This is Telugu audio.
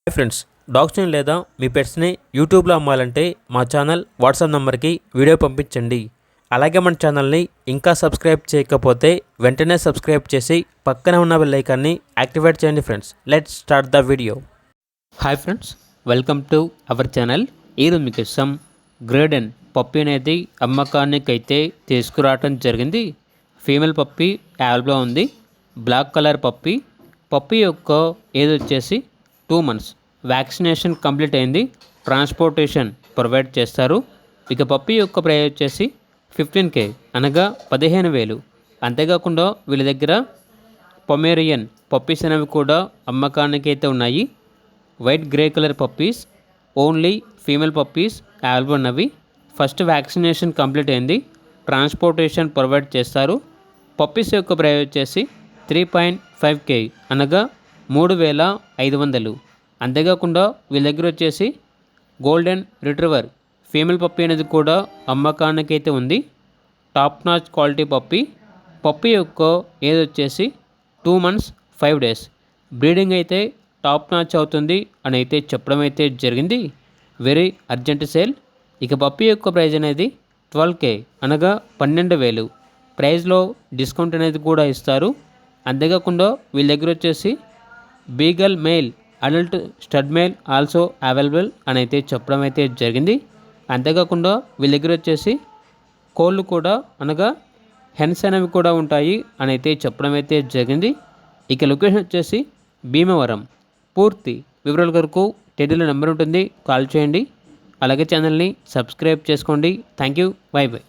హాయ్ ఫ్రెండ్స్, డాగ్స్ని లేదా మీ పెట్స్ని యూట్యూబ్లో అమ్మాలంటే మా ఛానల్ వాట్సాప్ నెంబర్కి వీడియో పంపించండి. అలాగే మన ఛానల్ని ఇంకా సబ్స్క్రైబ్ చేయకపోతే వెంటనే సబ్స్క్రైబ్ చేసి పక్కనే ఉన్న బెల్ ఐకాన్ని యాక్టివేట్ చేయండి. Friends, let's start the video. Hi friends, welcome to our channel. ఈరోజు మీకోసం గ్రేడెన్ పప్పి అనేది అమ్మకానికి అయితే తీసుకురావడం జరిగింది. ఫీమేల్ పప్పి అవైలబుల్గా ఉంది. బ్లాక్ కలర్ పప్పి. పప్పి యొక్క ఏజ్ వచ్చేసి 2 months. వ్యాక్సినేషన్ కంప్లీట్ అయింది. ట్రాన్స్పోర్టేషన్ ప్రొవైడ్ చేస్తారు. ఇక పప్పి యొక్క ప్రైస్ వచ్చేసి 15K అనగా 15,000. అంతేకాకుండా వీళ్ళ దగ్గర పొమేరియన్ పప్పీస్ అనేవి కూడా అమ్మకానికి అయితే ఉన్నాయి. White grey colour puppies, only female puppies available ఉన్నవి. ఫస్ట్ వ్యాక్సినేషన్ కంప్లీట్ అయింది. ట్రాన్స్పోర్టేషన్ ప్రొవైడ్ చేస్తారు. పప్పీస్ యొక్క ప్రైస్ వచ్చేసి 3.5K అనగా 3,500. అంతేకాకుండా వీళ్ళ దగ్గర వచ్చేసి గోల్డెన్ రిట్రీవర్ ఫీమేల్ పప్పి అనేది కూడా అమ్మకానికి అయితే ఉంది. టాప్ నాచ్ క్వాలిటీ పప్పి. పప్పి యొక్క ఏజ్ వచ్చేసి 2 months 5 days. బ్రీడింగ్ అయితే టాప్ నాచ్ అవుతుంది అని అయితే చెప్పడం అయితే జరిగింది. Very urgent sale. ఇక పప్పి యొక్క ప్రైస్ అనేది 12K అనగా 12,000. ప్రైస్లో డిస్కౌంట్ అనేది కూడా ఇస్తారు. అంతేకాకుండా వీళ్ళ దగ్గర వచ్చేసి beagle male, adult stud male also available అని అయితే చెప్పడం అయితే జరిగింది. అంతేకాకుండా వీళ్ళ దగ్గర వచ్చేసి కోళ్ళు కూడా అనగా హెన్స్ అనేవి కూడా ఉంటాయి అని అయితే చెప్పడం అయితే జరిగింది. ఇక లొకేషన్ వచ్చేసి భీమవరం. పూర్తి వివరాల కొరకు టైటిల్లో నెంబర్ ఉంటుంది, కాల్ చేయండి. అలాగే ఛానల్ని సబ్స్క్రైబ్ చేసుకోండి. Thank you. By by.